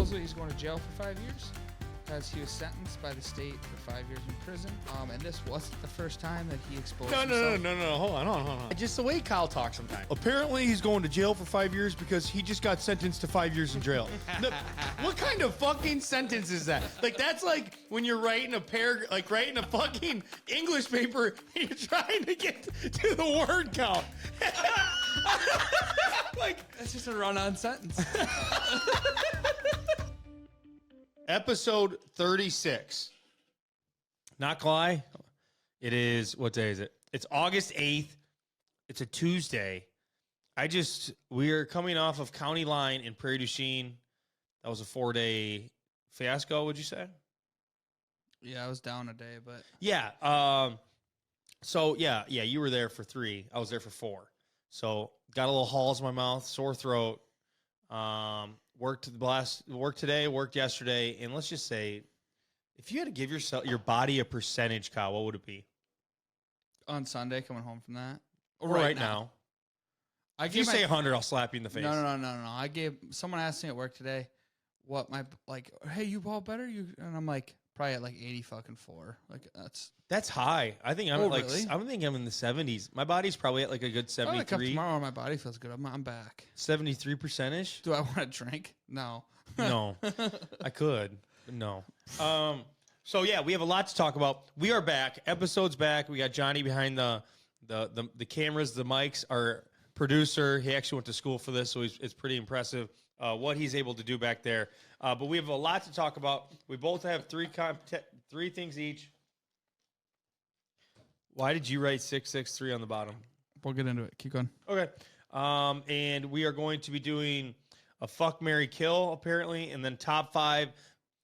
supposedly he's going to jail for 5 years because he was sentenced by the state for 5 years in prison. And this wasn't the first time that he exposed himself. No. Hold on. Just the way Kyle talks sometimes. Apparently, he's going to jail for 5 years because he just got sentenced to 5 years in jail. What kind of fucking sentence is that? Like, that's like when you're writing a writing a fucking English paper and you're trying to get to the word count. Like, that's just a run-on sentence. Episode 36. Not gonna lie, it is, what day is it? It's August 8th. It's a Tuesday. We are coming off of County Line in Prairie du Chien. That was a 4-day fiasco, would you say? Yeah, I was down a day, but... Yeah. You were there for 3. I was there for 4. So, got a little halls in my mouth, sore throat. Worked today, worked yesterday, and let's just say, if you had to give your body a percentage, Kyle, what would it be? On Sunday, coming home from that? Or right now. If you say 100, I'll slap you in the face. No. Someone asked me at work today, hey, you ball better? And I'm like, probably at like 80 fucking 4. Like, that's high. I think I'm really? I think I'm in the 70s. My body's probably at like a good 73. I wake up tomorrow, my body feels good. I'm back. 73%ish. Do I want to drink? No. No. I could. No. So yeah, we have a lot to talk about. We are back. Episode's back. We got Johnny behind the cameras, the mics. Our producer, he actually went to school for this, so it's pretty impressive what he's able to do back there. But we have a lot to talk about. We both have three things each. Why did you write 663 on the bottom? We'll get into it. Keep going. Okay. And we are going to be doing a fuck, marry, kill, apparently, and then top 5.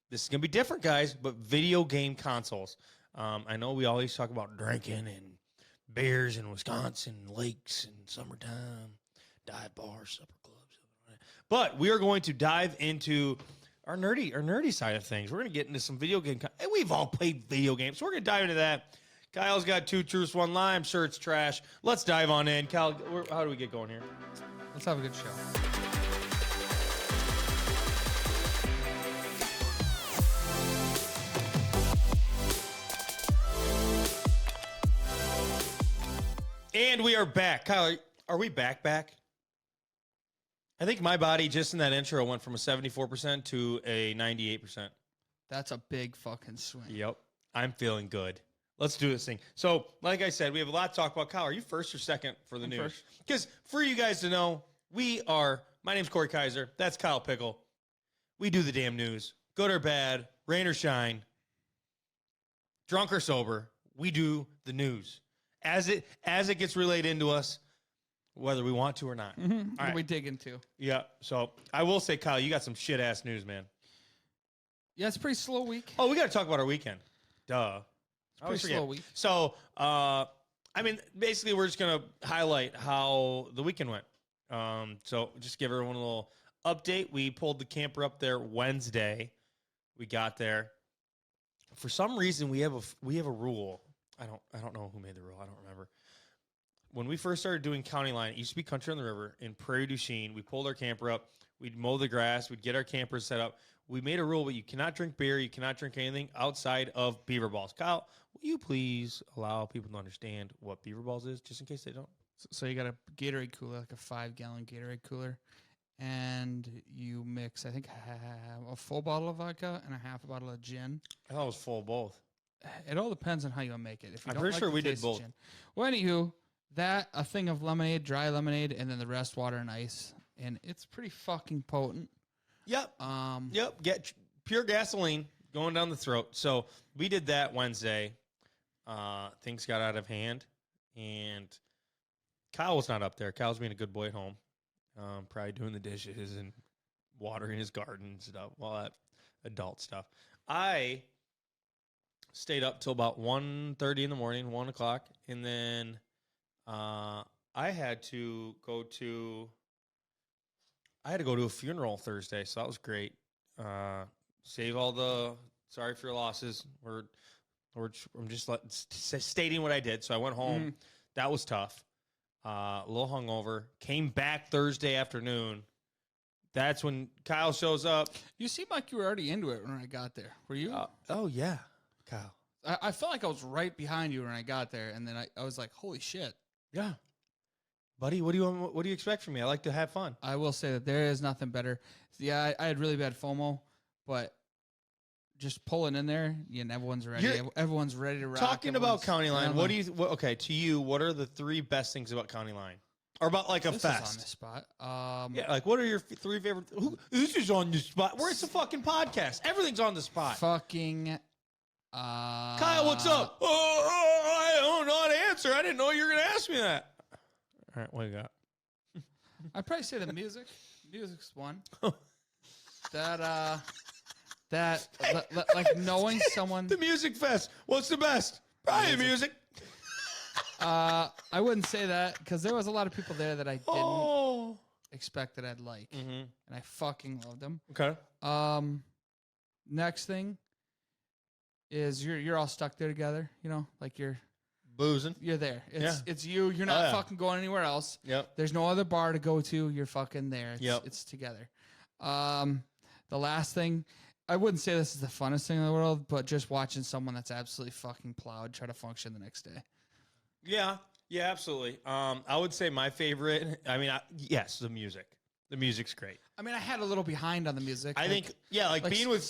This is going to be different, guys, but video game consoles. I know we always talk about drinking and beers in Wisconsin, lakes and summertime, dive bars, supper clubs. But we are going to dive into our nerdy side of things. We're going to get into some video game. We've all played video games, so we're going to dive into that. Kyle's got 2 truths, 1 lie. I'm sure it's trash. Let's dive on in. Kyle, how do we get going here? Let's have a good show. And we are back. Kyle, are we back? I think my body just in that intro went from a 74% to a 98%. That's a big fucking swing. Yep. I'm feeling good. Let's do this thing. So, like I said, we have a lot to talk about. Kyle, are you first or second for the news? Because for you guys to know, my name's Corey Kaiser. That's Kyle Pickle. We do the damn news. Good or bad, rain or shine, drunk or sober, we do the news. As it gets relayed into us, whether we want to or not. Mm-hmm. All right. We dig into. Yeah. So I will say, Kyle, you got some shit ass news, man. Yeah, it's a pretty slow week. Oh, we got to talk about our weekend. Duh. It's a pretty slow week. So, basically, we're just gonna highlight how the weekend went. So just give everyone a little update. We pulled the camper up there Wednesday. We got there. For some reason, we have a rule. I don't know who made the rule. I don't remember. When we first started doing County Line, it used to be Country on the River in Prairie du Chien. We pulled our camper up. We'd mow the grass. We'd get our campers set up. We made a rule, but you cannot drink beer. You cannot drink anything outside of Beaver Balls. Kyle, will you please allow people to understand what Beaver Balls is, just in case they don't? So you got a Gatorade cooler, like a 5-gallon Gatorade cooler, and you mix, I think, a full bottle of vodka and a half a bottle of gin. I thought it was full of both. It all depends on how you make it. If you I'm pretty sure we did both. Gin. Well, anywho, a thing of lemonade, dry lemonade, and then the rest water and ice, and it's pretty fucking potent. Yep. Get pure gasoline going down the throat. So we did that Wednesday. Things got out of hand, and Kyle was not up there. Kyle's being a good boy at home, probably doing the dishes and watering his garden and stuff, all that adult stuff. I stayed up till about 1:30 in the morning, 1 o'clock, and then I had to go to a funeral Thursday, so that was great. Save all the sorry for your losses. I'm just stating what I did. So I went home. Mm-hmm. That was tough. A little hungover. Came back Thursday afternoon. that's when Kyle shows up. You seemed like you were already into it when I got there. Were you? Oh, yeah, Kyle. I felt like I was right behind you when I got there, and then I was like, holy shit. Yeah. Buddy, what do you expect from me? I like to have fun. I will say that there is nothing better. Yeah, I had really bad FOMO, but just pulling in there, and everyone's ready. Everyone's ready to rock. Talking about County Line, to you, what are the 3 best things about County Line? Or about like a this fest? Is on the spot. Yeah, like what are your 3 favorite? This is on the spot. It's a fucking podcast. Everything's on the spot. Fucking. Kyle, what's up? I don't know how to answer. I didn't know you were going to ask me that. All right, what you got? I'd probably say the music. Music's one. Like knowing someone. The music fest. What's the best? Probably music. I wouldn't say that because there was a lot of people there that I didn't expect that I'd like, and I fucking loved them. Okay. Next thing is you're all stuck there together. You know, like you're boozing. You're there. It's you. You're not fucking going anywhere else. Yep. There's no other bar to go to. You're fucking there. It's together. The last thing, I wouldn't say this is the funnest thing in the world, but just watching someone that's absolutely fucking plowed try to function the next day. Yeah, absolutely. I would say my favorite. I mean, yes, the music. The music's great. I mean, I had a little behind on the music. I think, like being with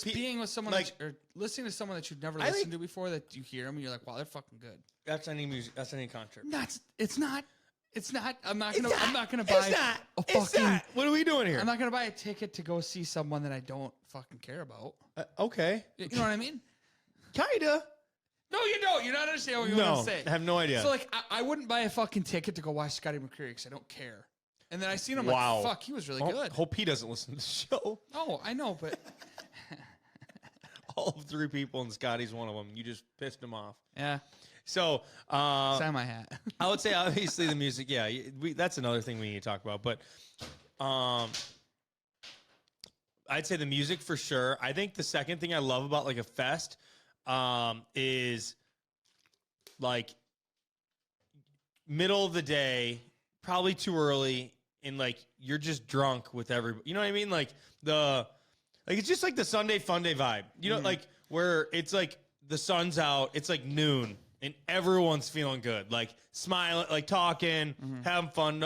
someone, like, or listening to someone that you've never listened to before, that you hear them and you're like, wow, they're fucking good. That's any music. That's any concert. It's not. I'm not gonna buy a fucking. What are we doing here? I'm not gonna buy a ticket to go see someone that I don't fucking care about. Okay. You know what I mean? Kinda. No, you don't. You're not understanding what you're going to say. I have no idea. So, like, I wouldn't buy a fucking ticket to go watch Scotty McCreery because I don't care. And then I seen him like, fuck, he was really good. Hope he doesn't listen to the show. Oh, I know, but... All 3 people, and Scotty's one of them. You just pissed him off. Yeah. So... sign my hat. I would say, obviously, the music, that's another thing we need to talk about. But I'd say the music for sure. I think the second thing I love about, like, a fest is, like, middle of the day, probably too early, and like you're just drunk with everybody. You know what I mean? Like it's just like the Sunday fun day vibe. You know, like where it's like the sun's out, it's like noon, and everyone's feeling good, like smiling, like talking, having fun.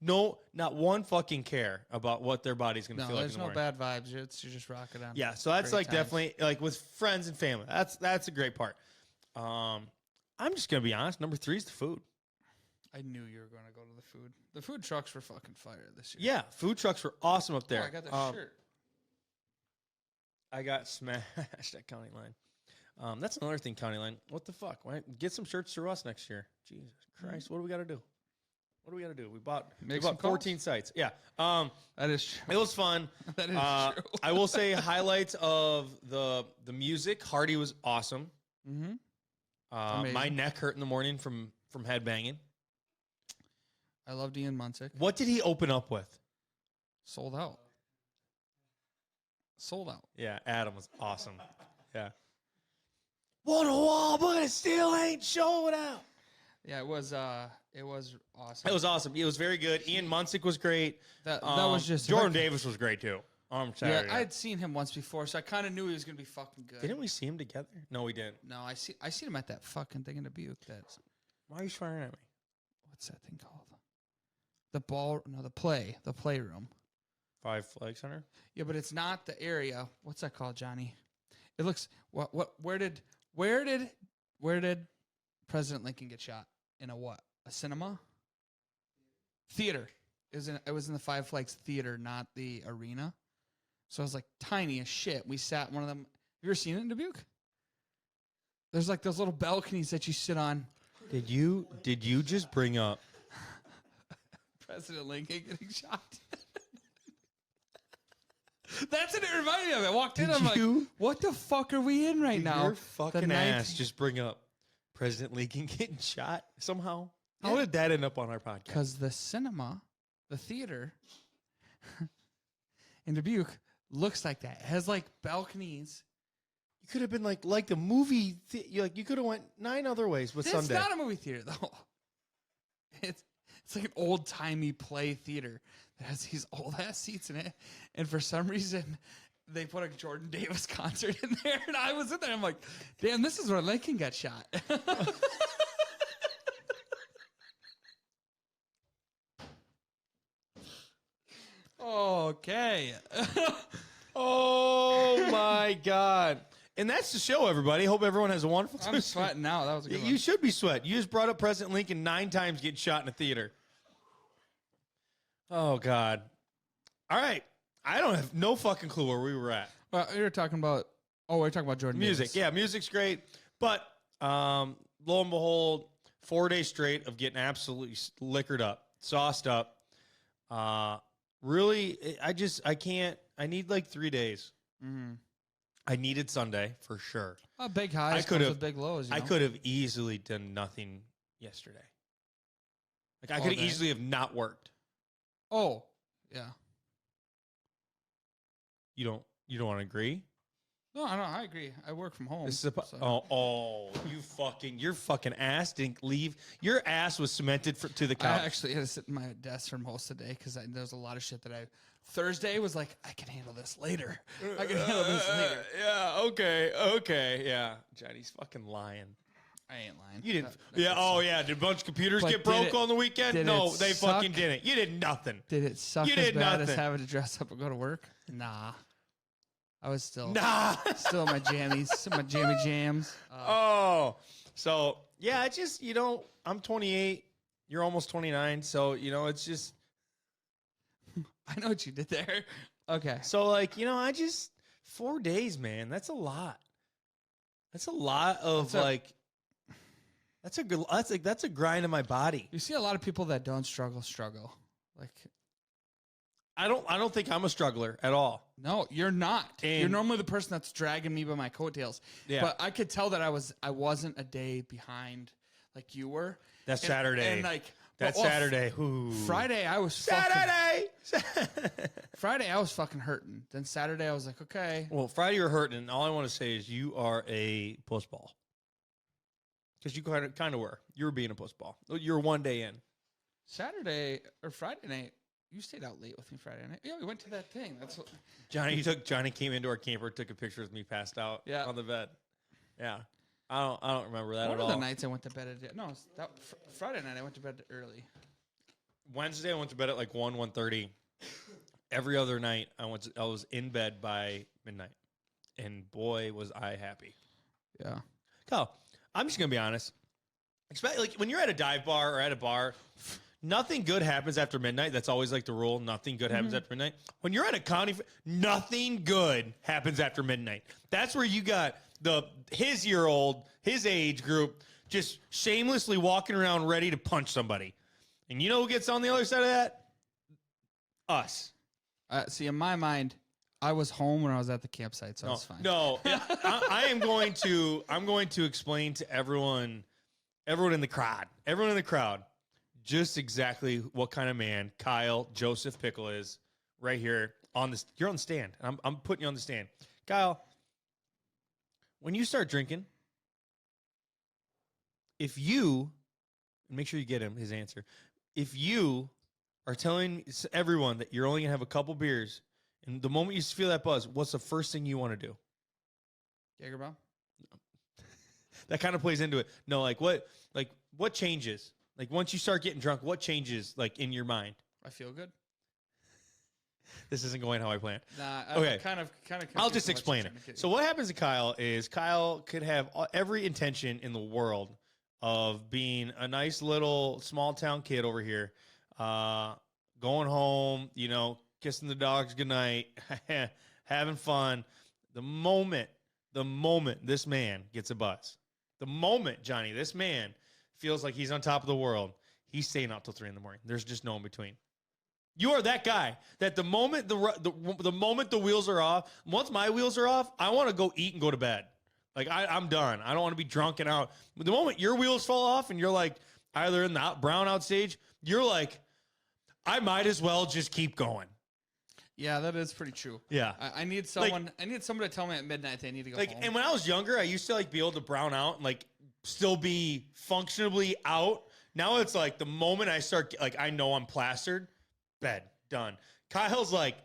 No, not one fucking care about what their body's gonna feel like. There's no bad vibes. You're just rocking on. Yeah, so that's like definitely like with friends and family. That's a great part. I'm just gonna be honest. Number 3 is the food. I knew you were going to go to the food. The food trucks were fucking fire this year. Yeah, food trucks were awesome up there. Oh, I got the shirt. I got smashed at County Line. That's another thing, County Line. What the fuck? Why, get some shirts through us next year. Jesus Christ, what do we got to do? We bought 14 sites. Yeah. That is true. It was fun. That is true. I will say highlights of the music. Hardy was awesome. Mm-hmm. My neck hurt in the morning from headbanging. I loved Ian Munsick. What did he open up with? Sold out. Yeah, Adam was awesome. Yeah. What a wall, but it still ain't showing out. Yeah, it was awesome. It was awesome. It was very good. Ian Munsick was great. That was just Jordan Davis was great too. Yeah, I'd seen him once before, so I kind of knew he was gonna be fucking good. Didn't we see him together? No, we didn't. No, I seen him at that fucking thing in Dubuque. Why are you swearing at me? What's that thing called? The playroom. Five Flag Center? Yeah, but it's not the area. What's that called, Johnny? It looks where did President Lincoln get shot? In a what? A cinema? Theater. It was in the Five Flags Theater, not the arena. So it was like tiny as shit. We sat in one of them. Have you ever seen it in Dubuque? There's like those little balconies that you sit on. Did you just bring up President Lincoln getting shot? That's what it reminded me of. I walked in, I'm like, what the fuck are we in right now? Your fucking ass just bring up President Lincoln getting shot somehow? Yeah. How did that end up on our podcast? Because the cinema, the theater in Dubuque looks like that. It has like balconies. You could have been like the movie. You could have went 9 other ways with Sunday. It's not a movie theater though. It's like an old timey play theater It has these old ass seats in it, and for some reason, they put a Jordan Davis concert in there, and I was in there. I'm like, damn, this is where Lincoln got shot. Okay. Oh my God. And that's the show, everybody. Hope everyone has a wonderful time. I'm sweating now. That was a good one. You should be sweating. You just brought up President Lincoln 9 times getting shot in a theater. Oh, God. All right. I don't have no fucking clue where we were at. Well, we were talking about, we're talking about Jordan Music. Davis. Yeah, music's great. But lo and behold, 4 days straight of getting absolutely liquored up, sauced up. Really, I can't. I need like 3 days. Mm-hmm. I needed Sunday for sure. Big highs comes with big lows. You know? I could have easily done nothing yesterday. Like I could easily have not worked. Oh, yeah. You don't want to agree? No, I agree. I work from home. This is your fucking ass didn't leave. Your ass was cemented to the couch. I actually had to sit in my desk for most of the day because there's a lot of shit that Thursday was like, I can handle this later. I can handle this later. Yeah, okay, yeah. Johnny's fucking lying. I ain't lying. You didn't. Did a bunch of computers get broke on the weekend? No, they fucking didn't. You did nothing. Did it suck as bad as having to dress up and go to work? Nah. I was still in my jammies, my jammy jams. So yeah, it's just, I'm 28, you're almost 29, so it's just. I know what you did there. Okay. So 4 days, man. That's a lot. That's a lot of that's a grind in my body. You see a lot of people that don't struggle. Like, I don't think I'm a struggler at all. No, you're not. You're normally the person that's dragging me by my coattails. Yeah. But I could tell that I wasn't a day behind like you were. That's Saturday. And Saturday. Ooh. Friday I was Friday I was fucking hurting. Then Saturday I was like, okay. Well, Friday you're hurting, and all I want to say is you are a pussball. Because you kind of were. You were being a pussball. You were 1 day in. Saturday or Friday night, you stayed out late with me Friday night. Yeah, we went to that thing. That's what Johnny came into our camper, took a picture of me passed out on the bed. Yeah. I don't remember that at all. One of the nights I went to bed Friday night I went to bed early. Wednesday I went to bed at like 1:30. Every other night I was in bed by midnight. And boy was I happy. Yeah. Kyle, I'm just gonna be honest. Like when you're at a dive bar or at a bar, nothing good happens after midnight. That's always like the rule. Nothing good happens after midnight. When you're at a county, nothing good happens after midnight. That's where you got his age group, just shamelessly walking around ready to punch somebody. And you know who gets on the other side of that? Us. See, in my mind, I was home when I was at the campsite, so it's fine. No, I'm going to explain to everyone in the crowd, just exactly what kind of man Kyle Joseph Pickle is right here you're on the stand. I'm putting you on the stand. Kyle, when you start drinking, if you, make sure you get his answer, if you are telling everyone that you're only going to have a couple beers, and the moment you feel that buzz, what's the first thing you want to do? Jaeger bomb? That kind of plays into it. No, what changes? Like once you start getting drunk, what changes like in your mind? I feel good. This isn't going how I planned. Nah, okay. Kind of. I'll just explain it. So what happens to Kyle is Kyle could have every intention in the world of being a nice little small town kid over here, going home, kissing the dogs goodnight, having fun. The moment this man gets a buzz, the moment, Johnny, this man feels like he's on top of the world, he's staying out till 3 a.m. There's just no in between. You are that guy that the moment the moment the wheels are off, once my wheels are off, I want to go eat and go to bed. Like I'm done. I don't want to be drunk and out. But the moment your wheels fall off and you're like either in the brownout stage, you're like, I might as well just keep going. Yeah, that is pretty true. Yeah, I need someone. I need someone to tell me at midnight they need to go home. And when I was younger, I used to be able to brown out and still be functionally out. Now it's like the moment I start I know I'm plastered, bed, done. Kyle's like,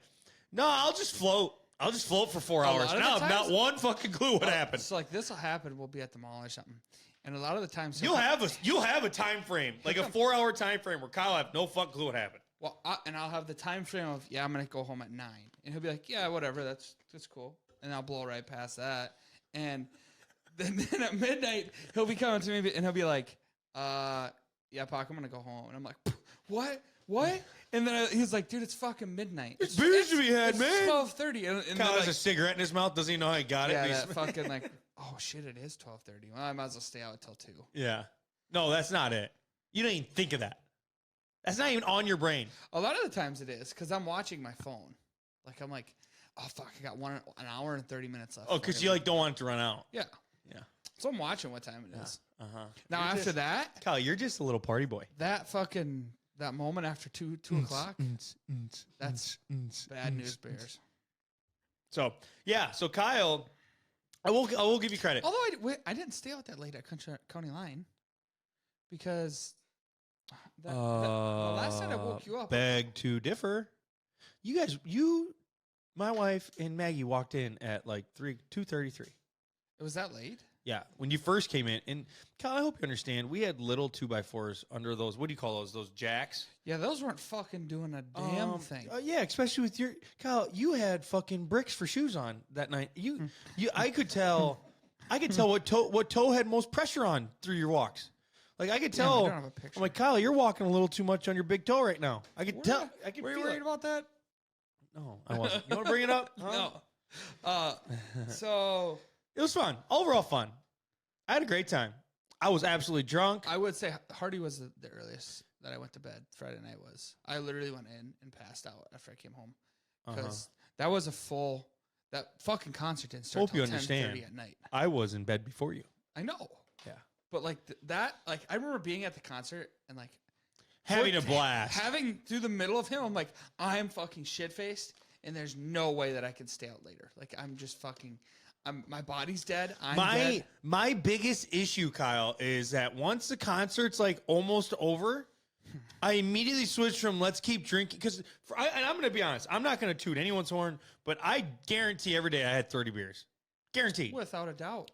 no, I'll just float. I'll just float for 4 hours. Now, not one fucking clue what happened. So like this will happen. We'll be at the mall or something, and a lot of the times you'll have a time frame, like a 4 hour time frame where Kyle will have no fucking clue what happened. Well, I'll have the time frame of I'm gonna go home at 9, and he'll be like, yeah, whatever, that's cool, and I'll blow right past that, and then at midnight he'll be coming to me and he'll be like, yeah, Pac, I'm gonna go home, and I'm like, what? And then he's like, dude, it's fucking midnight. It's beers to be had, man. 12:30. And Kyle has a cigarette in his mouth. Doesn't even know how he got it. Yeah, that fucking like, oh shit, it is 12:30. Well, I might as well stay out until 2. Yeah. No, that's not it. You don't even think of that. That's not even on your brain. A lot of the times it is because I'm watching my phone. Like I'm like, oh fuck, I got an hour and 30 minutes left. Oh, because you like don't want it to run out. Yeah. Yeah. So I'm watching what time it is. Now You're after that, Kyle, you're just a little party boy. That moment after 2 o'clock, that's bad news bears. So yeah, so Kyle, I will give you credit. Although I didn't stay out that late at County Line because the last night I woke you up. Beg to differ. You guys, my wife and Maggie walked in at like 2:33. It was that late? Yeah, when you first came in. And Kyle, I hope you understand, we had little 2x4s under those, what do you call those? Those jacks? Yeah, those weren't fucking doing a damn thing. Yeah, especially with Kyle, you had fucking bricks for shoes on that night. I could tell what toe had most pressure on through your walks. Like I could tell. I don't have a picture. I'm like, Kyle, you're walking a little too much on your big toe right now. I could tell. Were you worried about that? No, I wasn't. You want to bring it up? Huh? No. So it was fun. Overall fun. I had a great time. I was absolutely drunk. I would say Hardy was the earliest that I went to bed. Friday night was. I literally went in and passed out after I came home because that was that fucking concert didn't start until 10:30 at night. I was in bed before you. I know. Yeah. But like I remember being at the concert and like having a blast. Having through the middle of him, I'm like, I'm fucking shit faced, and there's no way that I can stay out later. Like I'm just fucking. My body's dead. I'm dead. My biggest issue, Kyle, is that once the concert's like almost over, I immediately switch from let's keep drinking and I'm going to be honest, I'm not going to toot anyone's horn, but I guarantee every day I had 30 beers. Guaranteed. Without a doubt.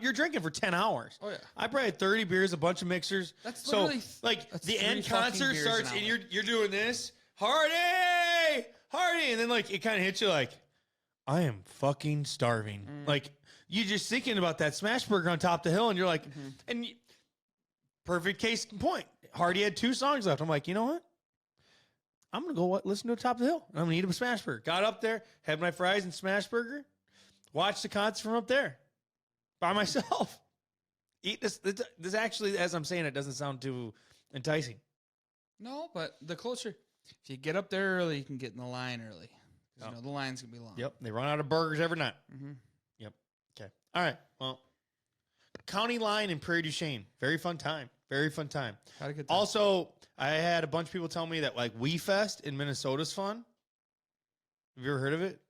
You're drinking for 10 hours. Oh yeah. I probably had 30 beers, a bunch of mixers. That's literally that's the end concert starts and you're doing this, Hardy, and then like it kind of hits you like, I am fucking starving. Like you just thinking about that smash burger on top of the hill, and you're like, perfect case in point. Hardy had 2 songs left. I'm like, you know what? I'm gonna go listen to Top of the Hill. I'm gonna eat a smash burger. Got up there, had my fries and smash burger, watched the concert from up there by myself. Eat this. This actually, as I'm saying, it doesn't sound too enticing. No, but the closer, if you get up there early, you can get in the line early. You know, the line's going to be long. Yep. They run out of burgers every night. Yep. Okay. All right. Well, County Line in Prairie du Chien. Very fun time. Very fun time. Had a good time. Also, I had a bunch of people tell me that like Wee Fest in Minnesota's fun. Have you ever heard of it?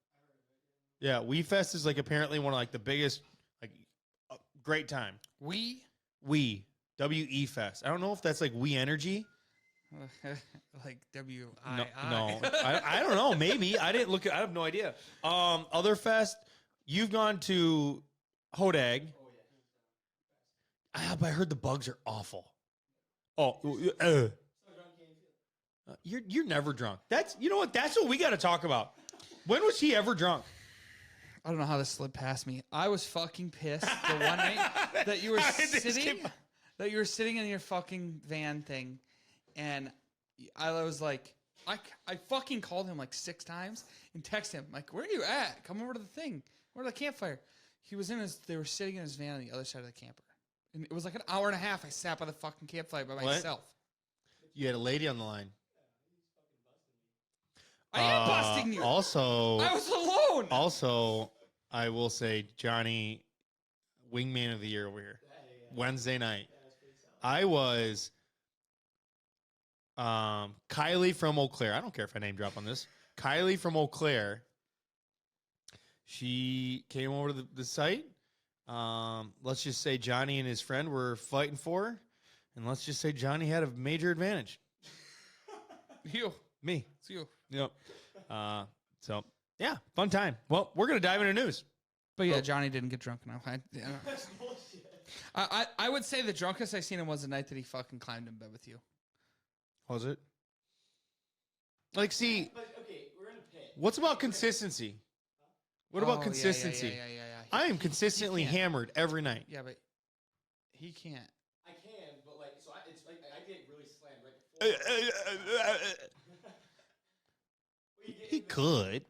Yeah. Wee Fest is like apparently one of like the biggest, like great time. Wee W-E Fest. I don't know if that's like Wee Energy. Like W-I-I. No. I don't know. Maybe. I didn't look at I have no idea. Other fest, you've gone to Hodag. But I heard the bugs are awful. You're never drunk. You know what? That's what we got to talk about. When was he ever drunk? I don't know how this slid past me. I was fucking pissed the one night that you were sitting in your fucking van thing. And I was like, I fucking called him like 6 times and texted him, like, where are you at? Come over to the thing. Where the campfire? They were sitting in his van on the other side of the camper. And it was like an hour and a half I sat by the fucking campfire by myself. You had a lady on the line. I am busting you. Also, I was alone. Also, I will say, Johnny, wingman of the year over here. Wednesday night. I was... Kylie from Eau Claire. I don't care if I name drop on this. Kylie from Eau Claire. She came over to the site. Let's just say Johnny and his friend were fighting for her. And let's just say Johnny had a major advantage. Me. It's you. Yep. So yeah, fun time. Well, we're gonna dive into news. But yeah, Johnny didn't get drunk enough. I would say the drunkest I seen him was the night that he fucking climbed in bed with you. Was it? Like, see, But okay, we're in a pit. what's about consistency? What about consistency? Yeah. I am consistently hammered every night. Yeah, but he can't. I can, but like, so it's like I get really slammed right before. He could.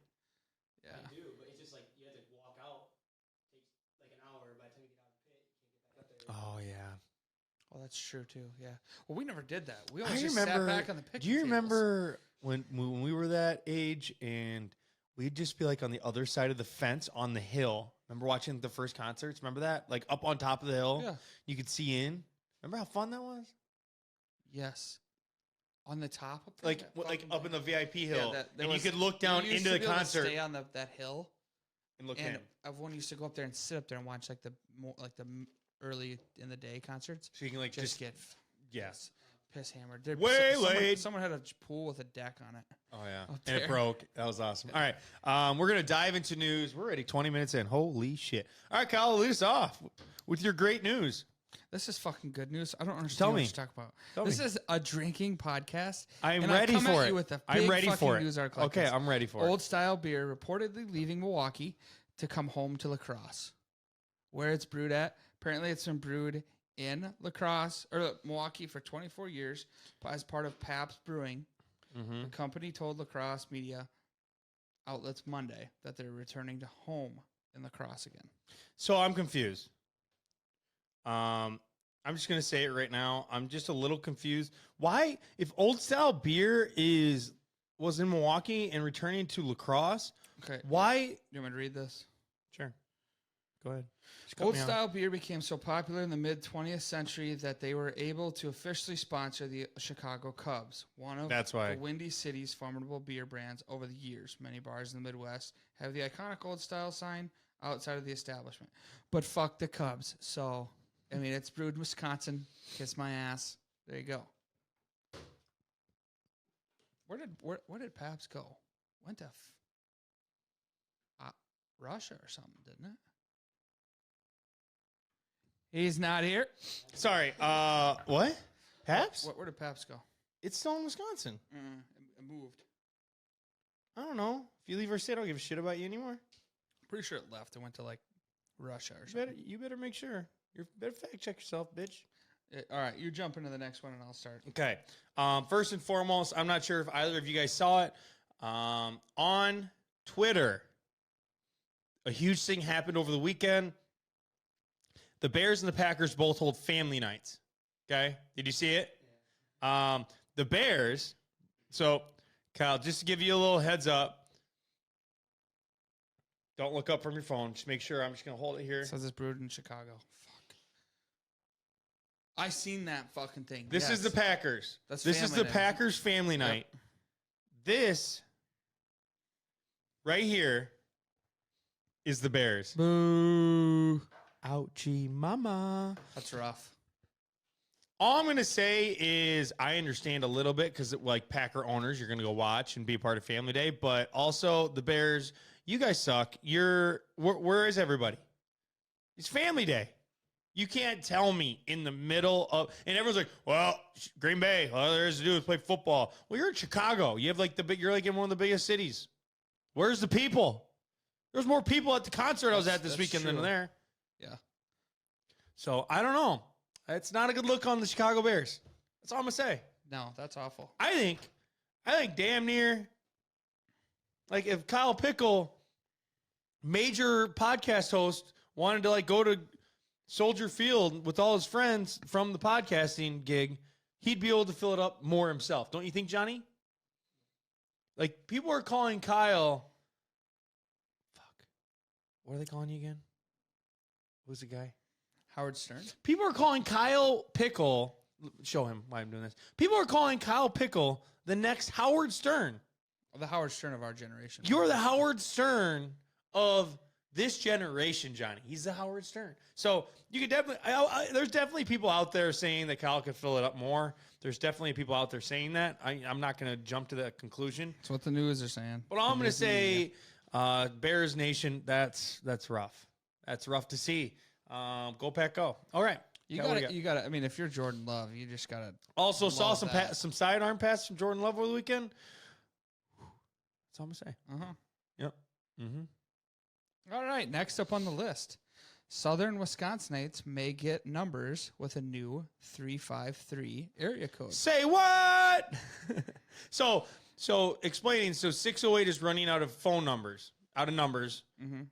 Yeah. I do, but it's just like you have to walk out. Takes like an hour. By the time you get out of the pit, you can't get back up there. Oh yeah. Oh, that's true too. Yeah. Well, we never did that. We I always just remember. sat back on the picnic Do you tables. remember when we were that age and we'd just be like on the other side of the fence on the hill? Remember watching the first concerts? Remember that? Like up on top of the hill, Yeah. you could see in. Remember how fun that was? Yes. On the top up there? Like That like fucking up in the VIP hill, there and you was- could look down you used into to the be able to concert stay on that hill, and look and in. everyone used to go up there and sit up there and watch like the early in the day concerts. So you can like Just just get yes. piss hammered. There- Way someone, late. Someone had a pool with a deck on it. Oh yeah, Up and it there. broke. That was awesome. All right, we're gonna dive into news. We're already 20 minutes in. Holy shit! All right, Kyle, lead us off with your great news. This is fucking good news. I don't understand Tell what me. you talk about. Tell This me. is a drinking podcast. I'm and I ready come at for you it. with a I'm big ready fucking for it. news article like Okay, this. I'm ready for it. Old Style beer reportedly leaving Milwaukee to come home to La Crosse, where it's brewed at. Apparently, it's been brewed in La Crosse or Milwaukee for 24 years as part of Pabst Brewing. Mm-hmm. The company told La Crosse media outlets Monday that they're returning to home in La Crosse again. So I'm confused. I'm just gonna say it right now. I'm just a little confused. Why, if Old Style beer was in Milwaukee and returning to La Crosse, Okay. why? You want me to read this? Sure. Go ahead. Just cut Old me off. Style beer became so popular in the mid 20th century that they were able to officially sponsor the Chicago Cubs, one of That's why. the Windy City's formidable beer brands over the years. Many bars in the Midwest have the iconic Old Style sign outside of the establishment. But fuck the Cubs. So, I mean, it's brewed in Wisconsin. Kiss my ass. There you go. Where did Pabst go? Went to Russia or something, didn't it? He's not here. Sorry. What? Pabst? Where did Pabst go? It's still in Wisconsin. It moved. I don't know. If you leave our state, I don't give a shit about you anymore. Pretty sure it left. It went to like Russia or something. You better make sure. You better fact check yourself, bitch. All right, you jump into the next one and I'll start. Okay. First and foremost, I'm not sure if either of you guys saw it. On Twitter, a huge thing happened over the weekend. The Bears and the Packers both hold family nights. Okay? Did you see it? Yeah. The Bears, so Kyle, just to give you a little heads up, don't look up from your phone. Just make sure. I'm just going to hold it here. It says it's brewed in Chicago. Fuck. I seen that fucking thing. This is the Packers. That's this is family the night. Packers family night. This right here is the Bears. Boo. Ouchie mama. That's rough. All I'm going to say is I understand a little bit because, like, Packer owners, you're going to go watch and be part of Family Day. But also, the Bears, you guys suck. Where is everybody? It's Family Day. You can't tell me in the middle of, and everyone's like, well, Green Bay, all there is to do is play football. Well, you're in Chicago. You have like you're like in one of the biggest cities. Where's the people? There's more people at the concert I was at this weekend than true. there. Yeah. So I don't know. It's not a good look on the Chicago Bears. That's all I'm gonna say. No, that's awful. I think damn near, like if Kyle Pickle, major podcast host, wanted to like go to Soldier Field with all his friends from the podcasting gig, he'd be able to fill it up more himself. Don't you think, Johnny? Like people are calling Kyle. Fuck. What are they calling you again? Who's the guy? Howard Stern. People are calling Kyle Pickle. Show him why I'm doing this. People are calling Kyle Pickle the next Howard Stern. The Howard Stern of our generation. You're the Howard Stern of this generation, Johnny, he's the Howard Stern. So you could definitely, there's definitely people out there saying that Kyle could fill it up more. There's definitely people out there saying that. I'm not going to jump to that conclusion. That's what the news are saying. But I'm going to say, Bears Nation, that's rough. That's rough to see. Go Pack, go! All right, You got to. I mean, if you're Jordan Love, you just got to. Also saw some sidearm passes from Jordan Love over the weekend. That's all I'm gonna say. Yep. All right, next up on the list, Southern Wisconsinites may get numbers with a new 353 area code. Say what? So explaining. So 608 is running out of numbers.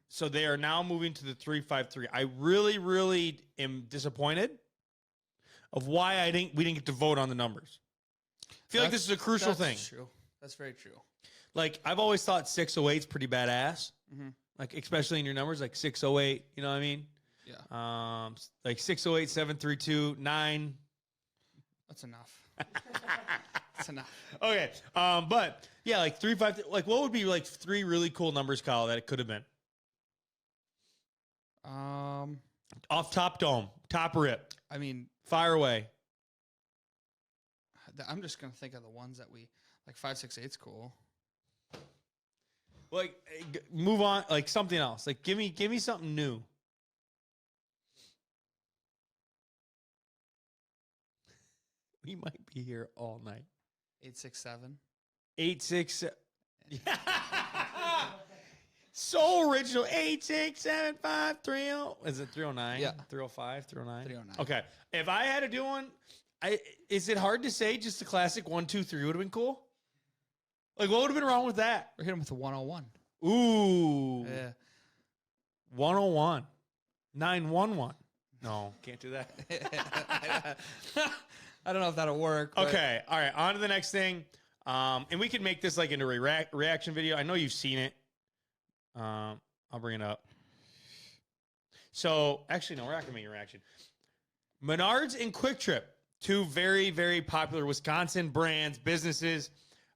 So they are now moving to the 353. I really am disappointed of why we didn't get to vote on the numbers. I feel like this is a crucial thing. That's true. That's very true. Like, I've always thought 608 is pretty badass. Like, especially in your numbers, like 608, you know what I mean? Yeah. Like 608, 732, 9. That's enough. That's enough. Okay. But yeah, like 353, like what would be like 3 really cool numbers, Kyle, that it could have been? Off top dome, top rip. I mean, fire away. I'm just gonna think of the ones that we like. 568's cool. Like, move on. Like something else. Like give me something new. We might be here all night. 867. 867. Yeah. So original. 867-530. Is it 309? Yeah. 305, 309? 309. Okay. If I had to do one, is it hard to say just the classic 1, 2, 3 would have been cool? Like, what would have been wrong with that? We're hitting with a 101. Ooh. Yeah. 101. 911. No, can't do that. I don't know if that'll work. Okay. All right. On to the next thing. And we can make this like into a reaction video. I know you've seen it. I'll bring it up. So, actually, no, we're not going to make a reaction. Menards and Quick Trip, 2 very, very popular Wisconsin brands, businesses,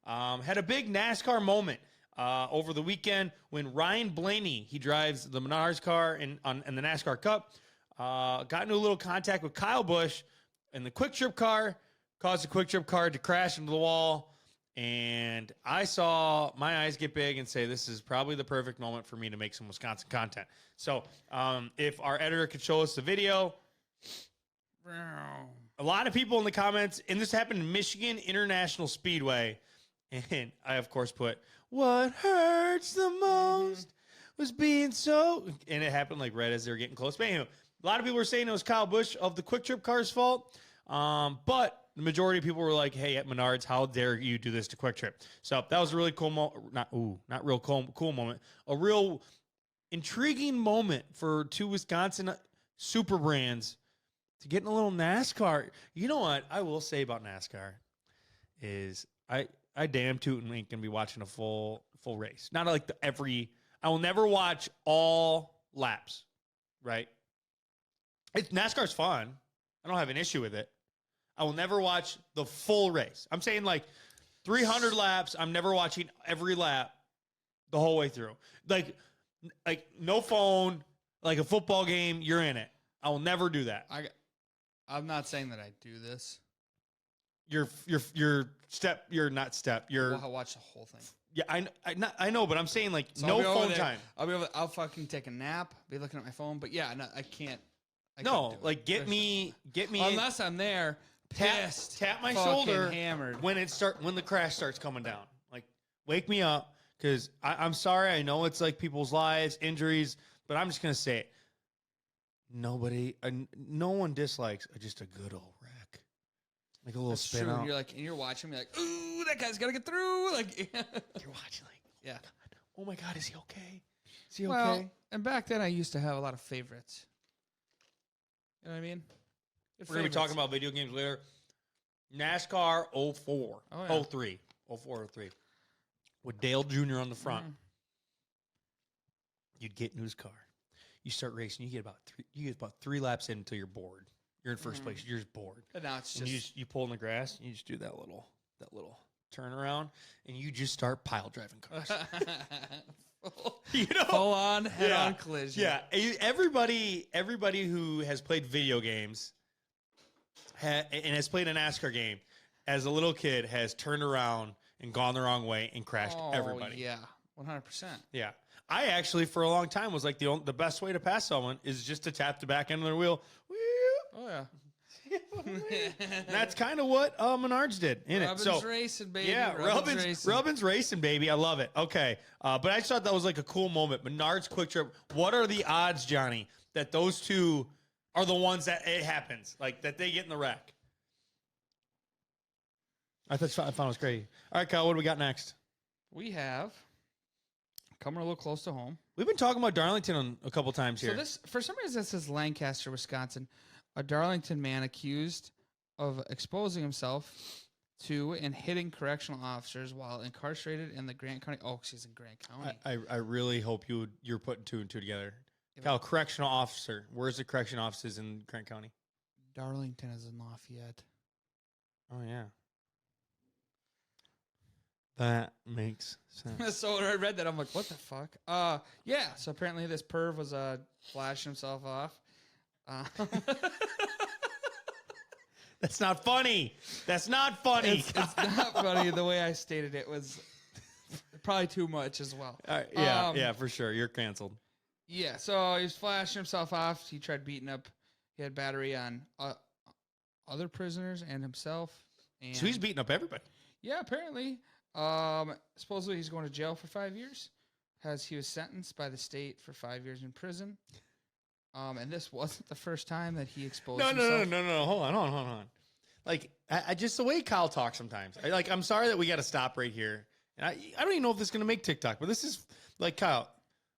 had a big NASCAR moment over the weekend when Ryan Blaney, he drives the Menards car in the NASCAR Cup, got into a little contact with Kyle Busch in the Quick Trip car, caused the Quick Trip car to crash into the wall. And I saw my eyes get big and say, this is probably the perfect moment for me to make some Wisconsin content. So if our editor could show us the video. A lot of people in the comments, and this happened in Michigan International Speedway. And I, of course, put, what hurts the most was being so... And it happened like right as they were getting close. But anyway, a lot of people were saying it was Kyle Busch of the Quick Trip car's fault. But the majority of people were like, hey, at Menards, how dare you do this to Quick Trip? So that was a really cool cool moment. A real intriguing moment for 2 Wisconsin super brands to get in a little NASCAR. You know what I will say about NASCAR is I damn tootin' ain't gonna be watching a full race. Not like I will never watch all laps, right? NASCAR's fun. I don't have an issue with it. I will never watch the full race. I'm saying like 300 laps. I'm never watching every lap the whole way through. Like no phone, like a football game, you're in it. I will never do that. I'm not saying that I do this. You're not step. I'll watch the whole thing. Yeah, I know, but I'm saying like So no phone time. I'll fucking take a nap, be looking at my phone. But yeah, no, I can't. No, like get me unless I'm there. Pissed, tap my shoulder, hammered when the crash starts coming down. Like, wake me up, because I'm sorry. I know it's like people's lives, injuries, but I'm just gonna say it. No one dislikes just a good old wreck, like a little spin out. You're watching me like, ooh, that guy's gotta get through. Like you're watching like, yeah. Oh my God, is he okay? Is he okay? And back then I used to have a lot of favorites. You know what I mean? We're going to be talking about video games later. NASCAR 04, 03, 04, 03. With Dale Jr. on the front. You'd get in his car. You start racing. You get about 3 laps in until you're bored. You're in first place. You're just bored. And now it's just... You pull in the grass. And you just do that little turnaround. And you just start pile driving cars. You know, full on head on collision. Yeah, everybody who has played video games and has played a NASCAR game as a little kid has turned around and gone the wrong way and crashed everybody. Yeah, 100%. Yeah. I actually, for a long time, was like the best way to pass someone is just to tap the back end of their wheel. Oh, yeah. That's kind of what Menards did, isn't Rubbin's it? So, racing, baby. yeah, Rubbin's racing, baby. I love it. Okay. But I just thought that was like a cool moment. Menards Quick Trip. What are the odds, Johnny, that those two are the ones that it happens? Like, that they get in the wreck? I found it was great. All right, Kyle, what do we got next? We have, coming a little close to home. We've been talking about Darlington a couple times here. So this, for some reason, it says Lancaster, Wisconsin. A Darlington man accused of exposing himself to and hitting correctional officers while incarcerated in the Grant County. Oh, she's in Grant County. I really hope you're putting two and two together. Kyle, correctional officer. Where's the correctional offices in Grant County? Darlington is in Lafayette. Oh, yeah. That makes sense. So when I read that, I'm like, what the fuck? Yeah. So apparently this perv was flashing himself off. That's not funny. That's not funny. It's not funny. The way I stated it was probably too much as well. Yeah, for sure. You're canceled. Yeah. So he was flashing himself off. He tried beating up. He had battery on other prisoners and himself. And so he's beating up everybody. Yeah, apparently. Supposedly he's going to jail for 5 years. He was sentenced by the state for 5 years in prison. And this wasn't the first time that he exposed himself. No. Hold on. Like, I just the way Kyle talks sometimes. I'm sorry that we got to stop right here. And I don't even know if this is going to make TikTok, but this is like Kyle.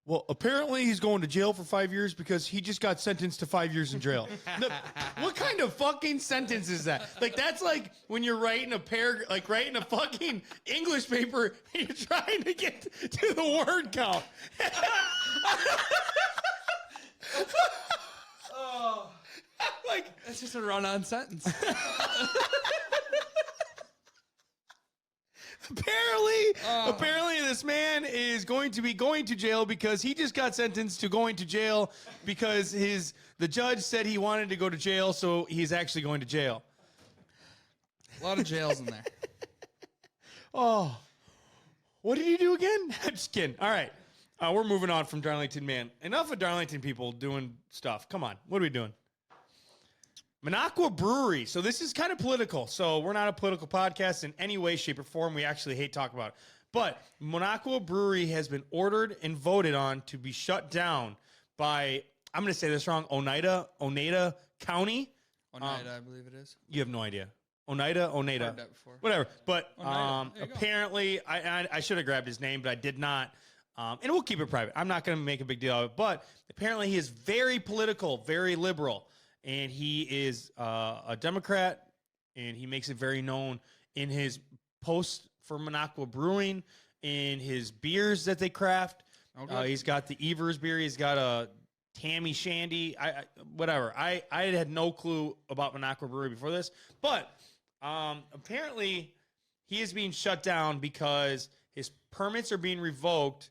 Well, apparently he's going to jail for 5 years because he just got sentenced to 5 years in jail. What kind of fucking sentence is that? Like, that's like when you're writing a paragraph, like writing a fucking English paper and you're trying to get to the word count. Oh, like, that's just a run-on sentence. Apparently this man is going to be going to jail because he just got sentenced to going to jail because the judge said he wanted to go to jail, so he's actually going to jail. A lot of jails in there. Oh, what did he do again? I'm just kidding. All right, we're moving on from Darlington, man. Enough of Darlington people doing stuff. Come on, what are we doing? Minocqua Brewery. So this is kind of political. So we're not a political podcast in any way, shape, or form. We actually hate talking about it. But Minocqua Brewery has been ordered and voted on to be shut down by, I'm going to say this wrong, Oneida County. Oneida, I believe it is. You have no idea. Oneida. Heard that before. Whatever. But apparently, I should have grabbed his name, but I did not. And we'll keep it private. I'm not going to make a big deal of it. But apparently he is very political, very liberal. And he is a Democrat, and he makes it very known in his posts for Minocqua Brewing, in his beers that they craft. Okay. He's got the Evers beer. He's got a Tammy Shandy. Whatever. I had no clue about Minocqua Brewery before this. But apparently he is being shut down because his permits are being revoked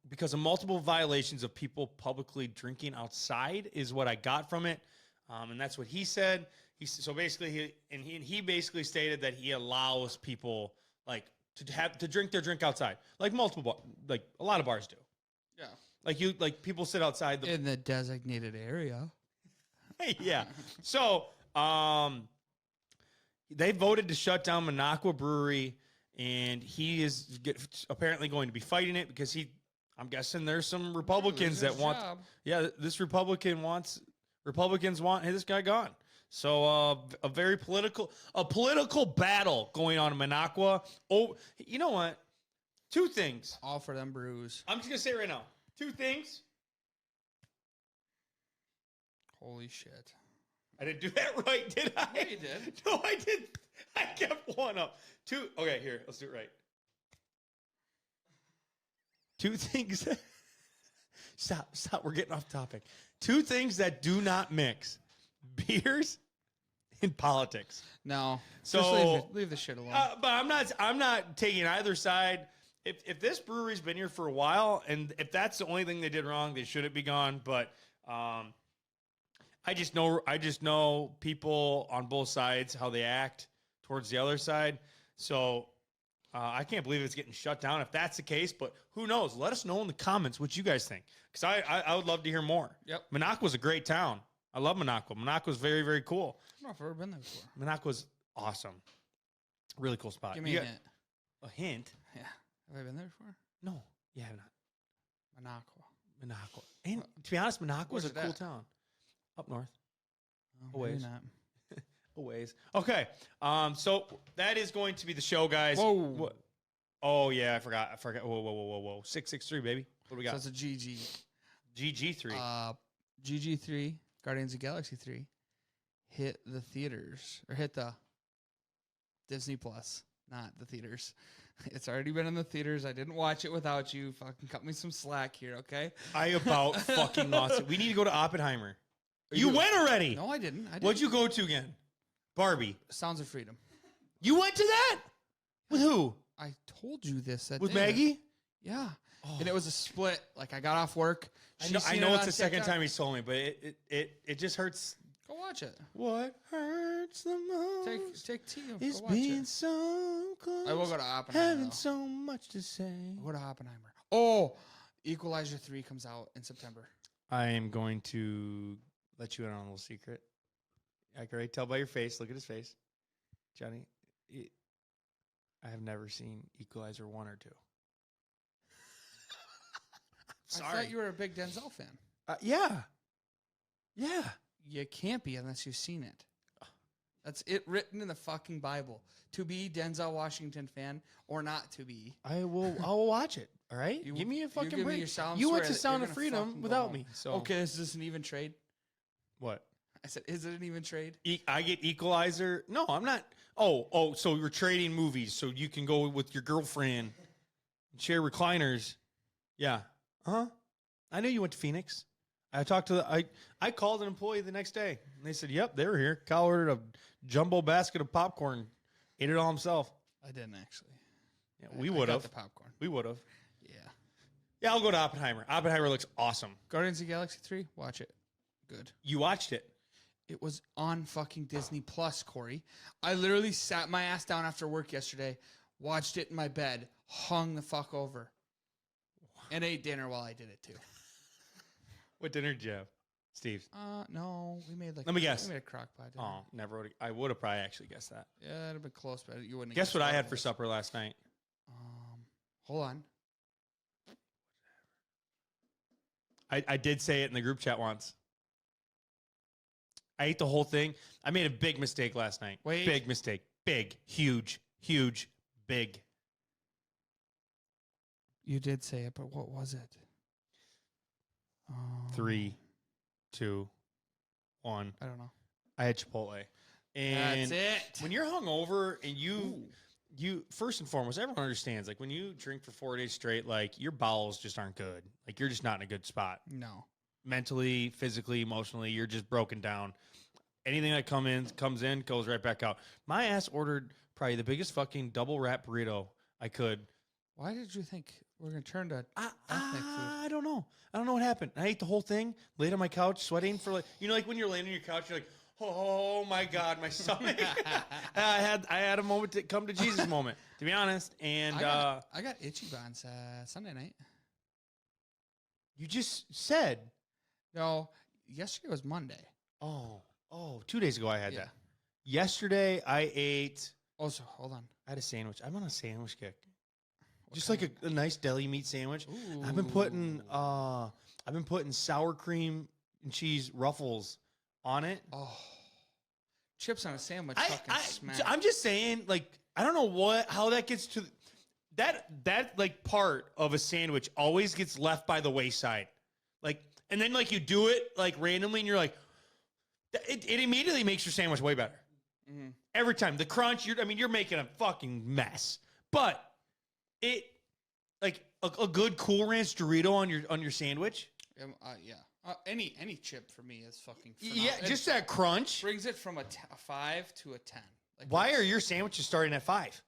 because of multiple violations of people publicly drinking outside is what I got from it. And that's what he said. So basically he basically stated that he allows people like to drink their drink outside. Like like a lot of bars do. Yeah. Like people sit outside in the designated area. Yeah. So, they voted to shut down Minocqua Brewery, and he is apparently going to be fighting it because I'm guessing there's some Republicans that want. Job. Yeah, Republicans want this guy gone. So a political battle going on in Minocqua. Oh, you know what? Two things. All for them brews. I'm just gonna say right now. Two things. Holy shit! I didn't do that right, did I? Yeah, you did. No, I didn't. I kept one up. Two. Okay, here. Let's do it right. Two things. Stop. We're getting off topic. Two things that do not mix: beers and politics. No. So just leave the shit alone. But I'm not taking either side. if this brewery's been here for a while, and if that's the only thing they did wrong, they shouldn't be gone. But I just know people on both sides how they act towards the other side. So I can't believe it's getting shut down if that's the case. But who knows? Let us know in the comments what you guys think, because I would love to hear more. Yep. Monaco's a great town. I love Monaco. Monaco's very, very cool. I don't know if I've ever been there before. Monaco's awesome. Really cool spot. Give me a hint. A hint? Yeah. Have I been there before? No, you have not. Monaco. And to be honest, Monaco is a cool town. Up north. Oh, A ways. not. A ways. Okay. So that is going to be the show, guys. Whoa. What? Oh, yeah, I forgot. Whoa. 663, baby. What do we got? So it's a GG. GG3. GG3, Guardians of the Galaxy 3, hit the theaters, or hit the Disney Plus, not the theaters. It's already been in the theaters. I didn't watch it without you. Fucking cut me some slack here, okay? I about fucking lost it. We need to go to Oppenheimer. You went already. No, I didn't. What'd you go to again? Barbie. Sounds of Freedom. You went to that? With who? I told you this. That With day. Maggie? Yeah. Oh. And it was a split. Like, I got off work. I know it's the second time he's told me, but it just hurts. Go watch it. What hurts the most? Take tea. It's go watch being it. so close. I will go to Oppenheimer. Having though. so much to say. I'll go to Oppenheimer. Oh, Equalizer 3 comes out in September. I am going to let you in on a little secret. I can already tell by your face. Look at his face. Johnny, I have never seen Equalizer 1 or 2. Sorry. I thought you were a big Denzel fan. Yeah. You can't be unless you've seen it. That's it written in the fucking Bible. To be Denzel Washington fan or not to be. I will watch it. All right? You- give me a fucking give me break. your solemn You went swear to that Sound you're of gonna Freedom fucking go without home. me. So Okay, is this an even trade? What? I said, is it an even trade? I get Equalizer. No, I'm not. Oh, so you're trading movies so you can go with your girlfriend and share recliners. Yeah. Uh-huh. I knew you went to Phoenix. I talked to I called an employee the next day, and they said, yep, they were here. Kyle ordered a jumbo basket of popcorn, ate it all himself. I didn't actually. Yeah, we I would got have. the popcorn. We would have. Yeah. Yeah, I'll go to Oppenheimer. Oppenheimer looks awesome. Guardians of the Galaxy 3, watch it. Good. You watched it. It was on fucking Disney Plus, Corey. I literally sat my ass down after work yesterday, watched it in my bed, hung the fuck over, and ate dinner while I did it too. What dinner did you have, Steve? No, we made like. Let me guess. We made a crock pot dinner. Oh, never would. I would have probably actually guessed that. Yeah, it'd have been close, but you wouldn't. Have Guess what I guessed had for it. supper last night? Hold on. I did say it in the group chat once. I ate the whole thing. I made a big mistake last night. Wait. Big mistake. Big. Huge. Big. You did say it, but what was it? 3, 2, 1. I don't know. I had Chipotle. And That's it. when you're hungover and you first and foremost, everyone understands, like when you drink for 4 days straight, like your bowels just aren't good. Like you're just not in a good spot. No. Mentally, physically, emotionally, you're just broken down. Anything that comes in, goes right back out. My ass ordered probably the biggest fucking double wrap burrito I could. Why did you think we're gonna turn to ethnic food? I don't know. I don't know what happened. I ate the whole thing, laid on my couch, sweating for like when you're laying on your couch, you're like, oh my God, my stomach. I had a moment to come to Jesus moment, to be honest. And I got itchy buns Sunday night. You just said. No, yesterday was Monday. Oh, 2 days ago I had Yeah. that. Yesterday I ate. Oh, so hold on. I had a sandwich. I'm on a sandwich kick. What Just kind like a nice deli meat sandwich. Ooh. I've been putting sour cream and cheese ruffles on it. Oh, chips on a sandwich. Fucking smack. I'm just saying, like, I don't know how that gets to that like part of a sandwich always gets left by the wayside. Like, and then like you do it like randomly and you're like, it immediately makes your sandwich way better. Mm-hmm. Every time. The crunch, you're making a fucking mess. But it, like a good Cool Ranch Dorito on your sandwich. Yeah. Any chip for me is fucking Yeah, phenomenal. just that crunch. Brings it from a 5 to a 10. Like Why are your sandwiches starting at 5?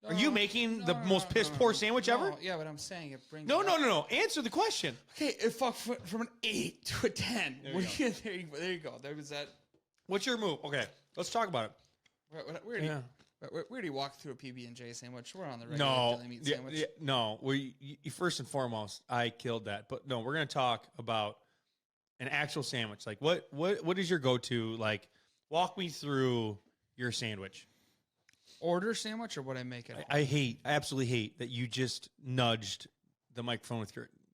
Are you making the most piss poor sandwich ever? Yeah, but I'm saying it brings. No. Answer the question. Okay, from an 8 to a 10. There you go. There was that. What's your move? Okay, let's talk about it. We already walked through a PB&J sandwich. We're on the regular deli meat sandwich. No. First and foremost, I killed that. But no, we're gonna talk about an actual sandwich. Like, what is your go-to? Like, walk me through your sandwich. Order sandwich or what I make it? I absolutely hate that you just nudged the microphone with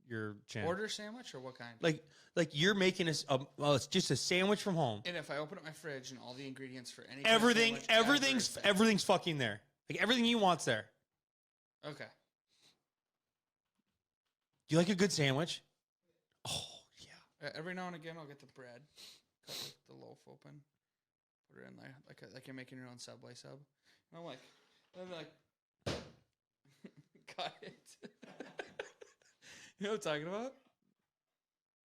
your chin. Order sandwich or what kind? Like you're making it's just a sandwich from home. And if I open up my fridge and all the ingredients for any everything's fucking there. Like everything you want's there. Okay. Do you like a good sandwich? Oh yeah. Every now and again, I'll get the bread, cut the loaf open, put it in there like you're making your own Subway sub. And I'm like, got it. You know what I'm talking about?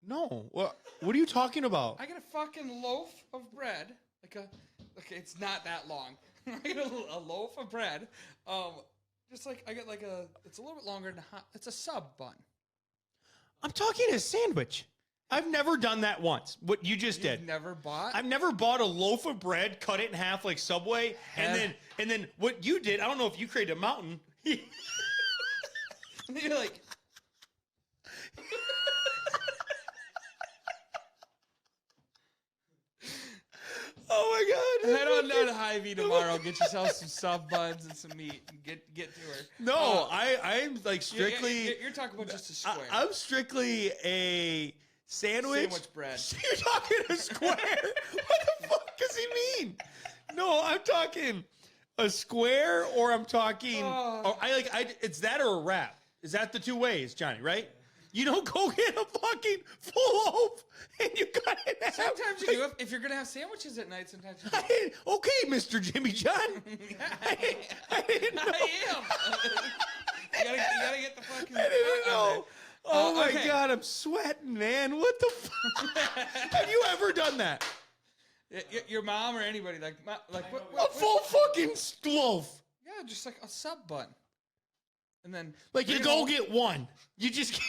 No. What are you talking about? I get a fucking loaf of bread, okay, it's not that long. I get a loaf of bread. Just like I get it's a little bit longer than it's a sub bun. I'm talking a sandwich. I've never done that once. What you just did. Never bought? I've never bought a loaf of bread, cut it in half like Subway, and then what you did, I don't know if you created a mountain. And you're like oh my god. head on down to Hy-Vee tomorrow, get yourself some sub buns and some meat and get to her. No, I'm like strictly you're talking about just a square. I'm strictly a sandwich bread. You're talking a square? What the fuck does he mean? No, I'm talking a square, or I'm talking. It's that or a wrap. Is that the two ways, Johnny? Right? You don't go get a fucking full loaf and you cut it in half. Sometimes you do if you're gonna have sandwiches at night. Sometimes you do. Okay, Mr. Jimmy John. I didn't know. I am. you gotta get the fucking. I didn't know. Oh my okay. god, I'm sweating, man. What the fuck? Have you ever done that? Your mom or anybody like what? A full fucking loaf. Yeah, just like a sub bun, and then like you go get one. You just.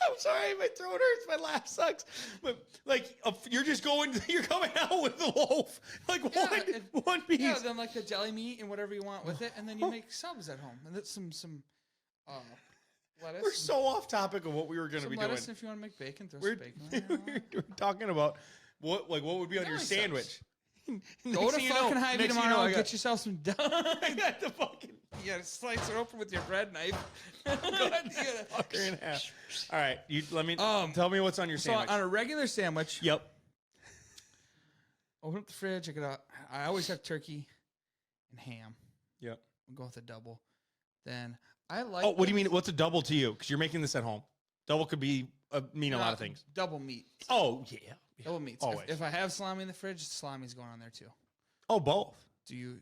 I'm sorry, my throat hurts. My laugh sucks. But like, you're coming out with the loaf, like one piece. Yeah, then like the deli meat and whatever you want with it, and then you make subs at home, and that's some lettuce. We're so off topic of what we were going to be doing. If you want to make bacon, throw some bacon. We're talking about what would be on your sandwich. Go to fucking Hy-Vee tomorrow and get yourself some done. I got the fucking. You gotta slice it open with your bread knife. Fucker in half. All right, tell me what's on your sandwich. So on a regular sandwich, yep. Open up the fridge. I always have turkey and ham. Yep. We'll go with a double. Then I like. Oh, what do you mean? What's a double to you? Because you're making this at home. Double could mean a lot of things. Double meat. Oh yeah. Double meats. Always. If I have salami in the fridge, salami's going on there too. Oh, both. Do you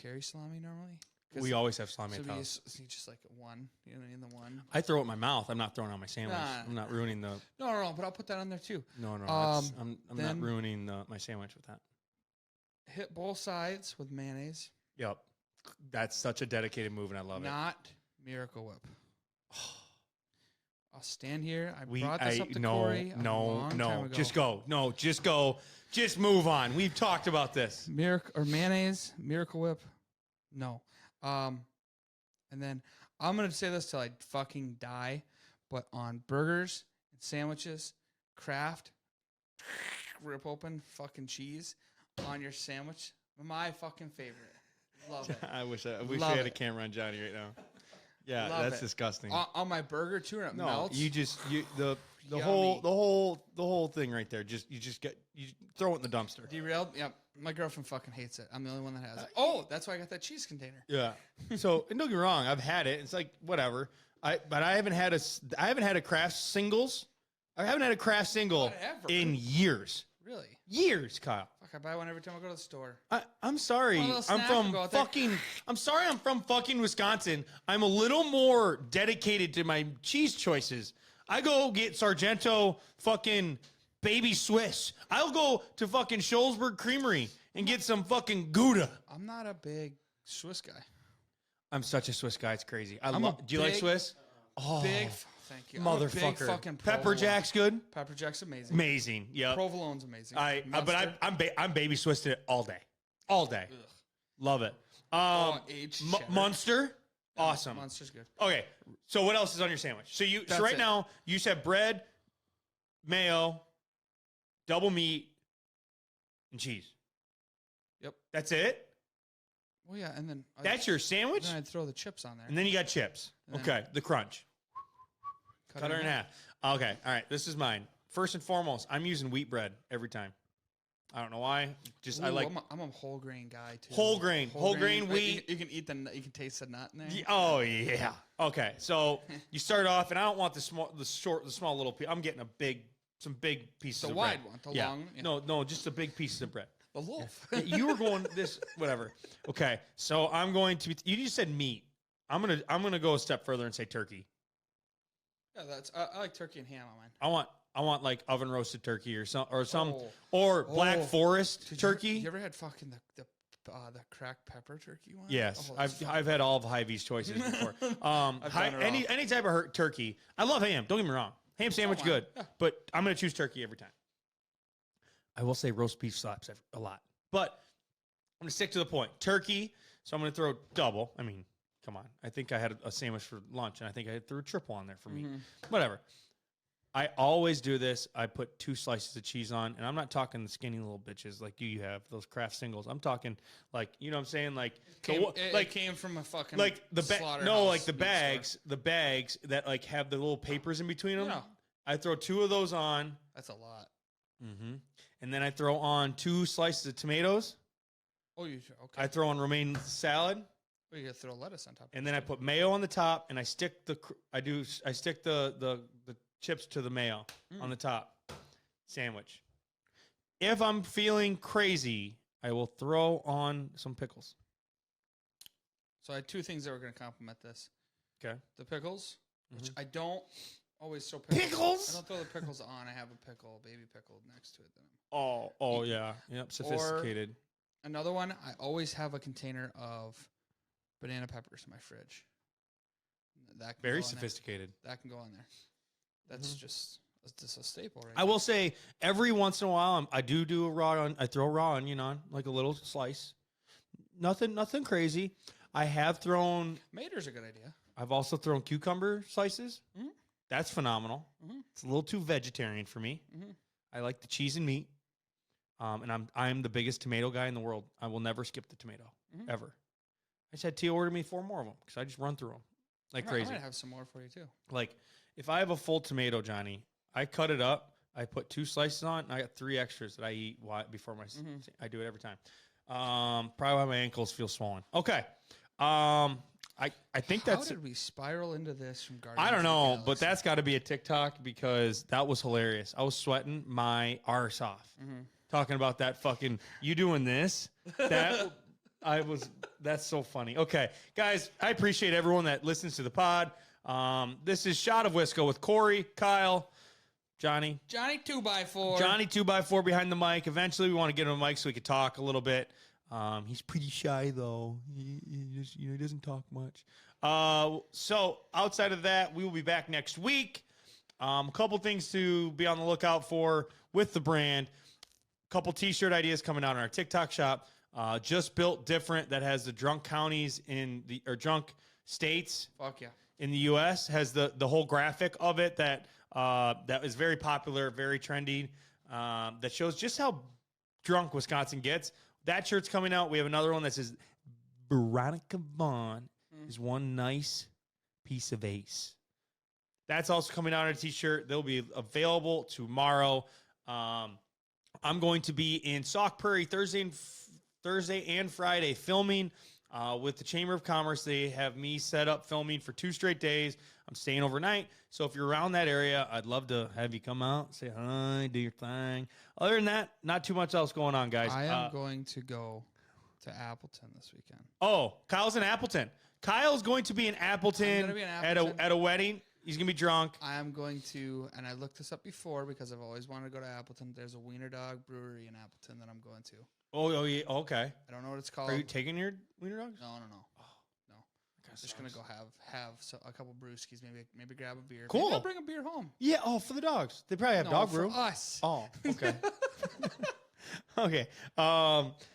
carry salami normally? We always have salami at the house. So you just like one, in the one. I throw it in my mouth. I'm not throwing it on my sandwich. I'm not ruining the. No, but I'll put that on there too. No. I'm not ruining my sandwich with that. Hit both sides with mayonnaise. Yep. That's such a dedicated move, and I love it. Not Miracle Whip. I'll stand here. I brought this up to Corey a long time ago. Just go. No, just go. Just move on. We've talked about this. Mayonnaise, Miracle Whip. No. And then I'm going to say this till I fucking die, but on burgers and sandwiches, Kraft, rip open fucking cheese on your sandwich. My fucking favorite. Love it. I wish we had a camera on Johnny right now. Yeah, that's disgusting. On my burger too, and it melts. The whole thing right there. You throw it in the dumpster. Derailed. Yep. My girlfriend fucking hates it. I'm the only one that has it. Oh, that's why I got that cheese container. Yeah. So and don't get me wrong, I've had it. It's like whatever. But I haven't had a Kraft singles. I haven't had a Kraft single in years. Really? Years, Kyle. Fuck, I buy one every time I go to the store. I'm sorry. I'm from fucking Wisconsin. I'm a little more dedicated to my cheese choices. I go get Sargento fucking Baby Swiss. I'll go to fucking Scholesberg Creamery and get some fucking Gouda. I'm not a big Swiss guy. I'm such a Swiss guy. It's crazy. Do you like Swiss? Oh, Thank you. motherfucker. I'm a big fucking Pepper provolone. Jack's good. Pepper Jack's amazing. Amazing. Yeah. Provolone's amazing. But I'm Baby Swiss it all day. All day. Ugh. Love it. Aged cheddar. Munster. Awesome. Munster's good. Okay. So what else is on your sandwich? So That's right it. now you said bread, mayo, double meat, and cheese. Yep. That's it? Well, yeah, and then That's your sandwich? then I'd throw the chips on there. And then you got chips. And then- Okay. The crunch. Cut her in half. Okay. All right. This is mine. First and foremost, I'm using wheat bread every time. I don't know why. Just I Ooh, like I'm a whole grain guy too. whole grain Like, wheat. You can eat you can taste the nut in there. Oh yeah. Okay. So you start off, and I don't want the small little piece. I'm getting some big pieces. The of wide bread. one, the long. Yeah. No, just the big pieces of bread. The loaf. Yeah, you were going this whatever. Okay. So I'm going to. You just said meat. I'm gonna go a step further and say turkey. Yeah, I like turkey and ham on mine. I want like oven roasted turkey or some Oh. Black Forest Did turkey. You ever had fucking the cracked pepper turkey one? Yes, Oh, that's I've had all of Hy-Vee's choices before. I've done it Any type of turkey. I love ham. Don't get me wrong. Ham sandwich mine. good, Yeah. but I'm gonna choose turkey every time. I will say roast beef slaps a lot, but I'm gonna stick to the point. Turkey. So I'm gonna throw double. I mean, come on. I think I had a sandwich for lunch, and I think I threw a triple on there for me. Whatever. I always do this. I put 2 slices of cheese on, and I'm not talking the skinny little bitches like you have, those Kraft singles. I'm talking like, you know what I'm saying? Like, It came from a fucking like the slaughterhouse like the meat store. bags that like have the little papers in between them. Yeah. I throw 2 of those on. That's a lot. And then I throw on 2 slices of tomatoes. Oh, okay. I throw on romaine salad. Oh, you gotta throw lettuce on top. And then I put mayo on the top, and I stick the chips to the mayo on the top. Sandwich. If I'm feeling crazy, I will throw on some pickles. So I had 2 things that were gonna complement this. Okay. The pickles, which I don't always throw pickles. Pickles? I don't throw the pickles on. I have a baby pickle next to it. Oh yeah. Yep. Sophisticated. Another one, I always have a container of banana peppers in my fridge. That can Very go on there. sophisticated. That can go on there. That's just a staple, right? I will say every once in a while I do a I throw a raw onion on, like a little slice. Nothing crazy. I have thrown. Mater's a good idea. I've also thrown cucumber slices. Mhm. That's phenomenal. It's a little too vegetarian for me. I like the cheese and meat. And I'm the biggest tomato guy in the world. I will never skip the tomato ever. I just had Tia order me 4 more of them because I just run through them like crazy. I might have some more for you too. Like if I have a full tomato, Johnny, I cut it up. I put 2 slices on, and I got 3 extras that I eat before my. I do it every time. Probably why my ankles feel swollen. Okay. I think How that's. did we spiral into this from Guardians I don't of the know, but Galaxy? that's got to be a TikTok because that was hilarious. I was sweating my arse off talking about that fucking you doing this. That that's so funny. Okay, guys, I appreciate everyone that listens to the pod. This is Shot of Wisco with Corey, Kyle, Johnny 2x4. Johnny 2x4 behind the mic. Eventually, we want to get him a mic so we could talk a little bit. He's pretty shy though. He doesn't talk much. So outside of that, we will be back next week. A couple things to be on the lookout for with the brand. A couple t-shirt ideas coming out on our TikTok shop. Just built different that has the drunk counties or drunk states. Fuck yeah. In the U.S. has the whole graphic of it that is very popular, very trendy. That shows just how drunk Wisconsin gets. That shirt's coming out. We have another one that says Veronica Vaughn is one nice piece of ace. That's also coming out on a t-shirt. They'll be available tomorrow. I'm going to be in Sauk Prairie Thursday and Friday filming with the Chamber of Commerce. They have me set up filming for 2 straight days. I'm staying overnight. So if you're around that area, I'd love to have you come out, say hi, do your thing. Other than that, not too much else going on, guys. I am going to go to Appleton this weekend. Oh, Kyle's in Appleton. Kyle's going to be in Appleton, I'm gonna be in Appleton. at a wedding. He's going to be drunk. I am going to, and I looked this up before because I've always wanted to go to Appleton. There's a Wiener Dog brewery in Appleton that I'm going to. Oh yeah. Okay. I don't know what it's called. Are you taking your wiener dogs? No. No. Just going to go have a couple brewskis, maybe grab a beer. Cool. Maybe I'll bring a beer home. Yeah. Oh, for the dogs. They probably have No, dog for brew. us. Oh, okay. Okay.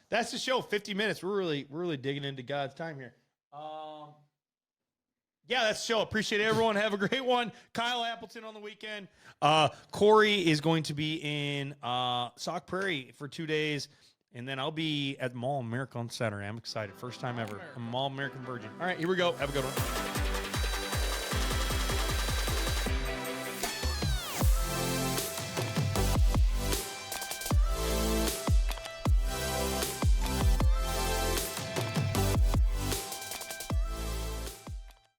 That's the show. 50 minutes. We're really digging into God's time here. Yeah, that's the show. Appreciate everyone. Have a great one. Kyle Appleton on the weekend. Corey is going to be in Sauk Prairie for 2 days. And then I'll be at Mall America on Saturday. I'm excited. First time ever. I'm a Mall American Virgin. All right, here we go. Have a good one.